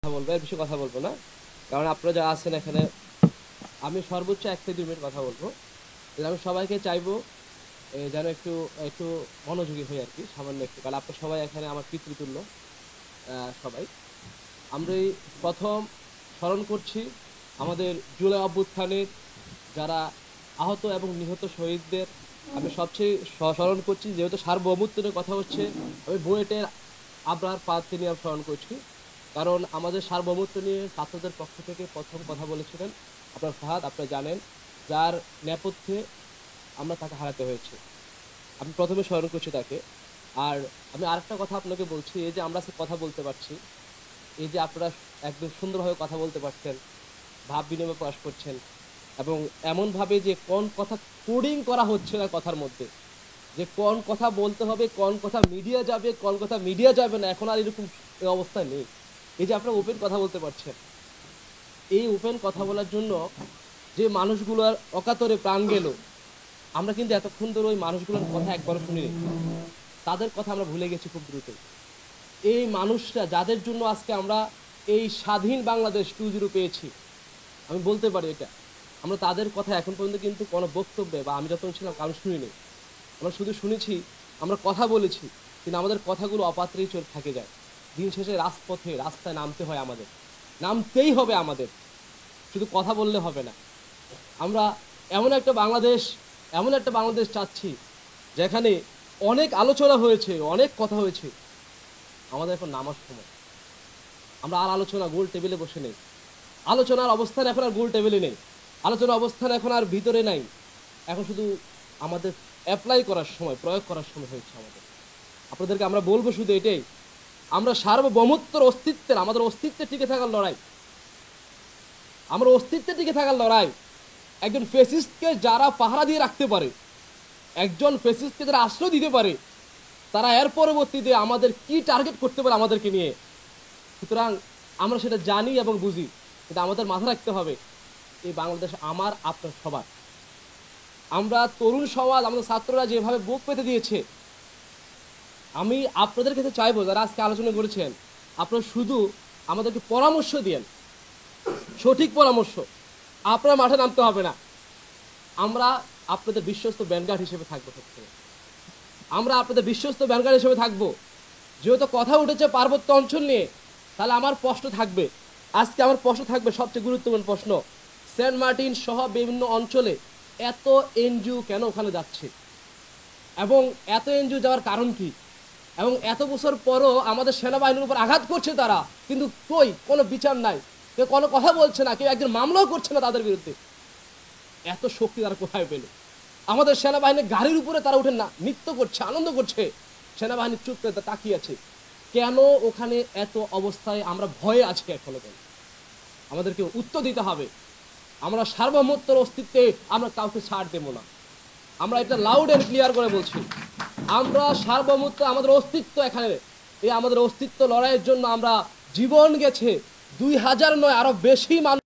কথা বলবো, এর বেশি কথা বলবো না। কারণ আপনারা যারা আছেন এখানে, আমি সর্বোচ্চ 1 থেকে 2 মিনিট কথা বলবো। আমি সবাইকে চাইবো যেন একটু একটু মনোযোগী হই আর কি, সামান্য একটু। কারণ আপনারা সবাই এখানে আমার পিতৃতুল্য। সবাই আমরা এই প্রথম স্মরণ করছি আমাদের জুলাই অভ্যুত্থানের যারা আহত এবং নিহত শহীদদের। আমি সবচেয়ে স্মরণ করছি, যেহেতু সার্বভৌমত্বের কথা হচ্ছে, আমি বুয়েটের আবরার পাতকে নিয়ে স্মরণ করছি। কারণ আমাদের সার্বভৌমত্ব নিয়ে ছাত্রদের পক্ষ থেকে প্রথম কথা বলেছিলেন আপনার ফাহাদ, আপনারা জানেন, যার নেপথ্যে আমরা তাকে হারাতে হয়েছে। আমি প্রথমে স্মরণ করছি তাকে। আর আমি আরেকটা কথা আপনাকে বলছি, এই যে আমরা আজকে কথা বলতে পারছি, এই যে আপনারা একদম সুন্দরভাবে কথা বলতে পারছেন, ভাব বিনিময় প্রকাশ করছেন, এবং এমনভাবে যে কোন কথা কোডিং করা হচ্ছে না কথার মধ্যে, যে কোন কথা বলতে হবে, কোন কথা মিডিয়া যাবে, কোন কথা মিডিয়া যাবে না, এখন আর এরকম অবস্থা নেই। এই যে আপনারা ওপেন কথা বলতে পারছেন, এই ওপেন কথা বলার জন্য যে মানুষগুলোর অকাতরে প্রাণ গেল, আমরা কিন্তু এতক্ষণ ধরে ওই মানুষগুলোর কথা একবারও শুনিনি। তাদের কথা আমরা ভুলে গেছি খুব দ্রুত। এই মানুষরা যাদের জন্য আজকে আমরা এই স্বাধীন বাংলাদেশ 2.0 পেয়েছি, আমি বলতে পারি এটা, আমরা তাদের কথা এখন পর্যন্ত কিন্তু কোনো বক্তব্যে বা আমি যখন ছিলাম কারণ শুনিনি। আমরা শুধু শুনেছি, আমরা কথা বলেছি, কিন্তু আমাদের কথাগুলো অপাত্রেই চলে থাকে যায়। দিন শেষে রাজপথে রাস্তায় নামতে হয়, আমাদের নামতেই হবে, আমাদের শুধু কথা বললে হবে না। আমরা এমন একটা বাংলাদেশ এমন একটা বাংলাদেশ চাচ্ছি যেখানে অনেক আলোচনা হয়েছে, অনেক কথা হয়েছে, আমাদের এখন নামার সময়। আমরা আর আলোচনা গোল টেবিলে বসে নেই, আলোচনার অবস্থান এখন আর গোল টেবিলে নেই, আলোচনার অবস্থান এখন আর ভিতরে নাই, এখন শুধু আমাদের অ্যাপ্লাই করার সময়, প্রয়োগ করার সময় হয়েছে আমাদের। আপনাদেরকে আমরা বলবো শুধু এটাই, আমরা সার্বভৌমত্বের অস্তিত্বের, আমাদের অস্তিত্বে টিকে থাকার লড়াই, আমরা অস্তিত্বে টিকে থাকার লড়াই। একজন ফেসিস্টকে যারা পাহারা দিয়ে রাখতে পারে, একজন ফেসিস্টকে যারা আশ্রয় দিতে পারে, তারা এর পরবর্তীতে আমাদের কি টার্গেট করতে পারে আমাদেরকে নিয়ে। সুতরাং আমরা সেটা জানি এবং বুঝি, কিন্তু আমাদের মাথা রাখতে হবে এই বাংলাদেশ আমার, আপনার সবার। আমরা তরুণ সমাজ, আমাদের ছাত্ররা যেভাবে বুক পেতে দিয়েছে, আমি আপনাদের কাছে চাইবো যারা আজকে আলোচনা করেছেন, আপনারা শুধু আমাদেরকে পরামর্শ দিয়েন, সঠিক পরামর্শ। আপনারা মাঠে নামতে হবে না, আমরা আপনাদের বিশ্বস্ত ব্যানগার্ড হিসেবে থাকবো। আমরা আপনাদের বিশ্বস্ত ব্যানগার্ড হিসেবে থাকবো। যেহেতু কথা উঠেছে পার্বত্য অঞ্চল নিয়ে, তাহলে আমার প্রশ্ন থাকবে, আজকে আমার প্রশ্ন থাকবে সবচেয়ে গুরুত্বপূর্ণ প্রশ্ন, সেন্ট মার্টিন সহ বিভিন্ন অঞ্চলে এত এনজিও কেন ওখানে যাচ্ছে, এবং এত এনজিও যাওয়ার কারণ কি, এবং এত বছর পরও আমাদের সেনাবাহিনীর উপর আঘাত করছে তারা, কিন্তু কই কোনো বিচার নাই, কেউ কোনো কথা বলছে না, কেউ একজন মামলাও করছে না তাদের বিরুদ্ধে। এত শক্তি তারা কোথায় পেল? আমাদের সেনাবাহিনীর গাড়ির উপরে তারা উঠে না নৃত্য করছে, আনন্দ করছে, সেনাবাহিনী চুপ করে তাকিয়ে আছে। কেন ওখানে এত অবস্থায় আমরা ভয়ে আছি এখনো? কেন? আমাদেরকে উত্তর দিতে হবে। আমরা সার্বভৌমত্বের অস্তিত্বে আমরা কাউকে ছাড় দেব না। আমরা এটা লাউড এন্ড ক্লিয়ার করে বলছি, আমরা সার্বভৌমত্ব, আমাদের অস্তিত্ব এখানে, এই আমাদের অস্তিত্ব লড়াইয়ের জন্য আমরা জীবন গেছে 2000 নয়, আরো বেশি মানুষ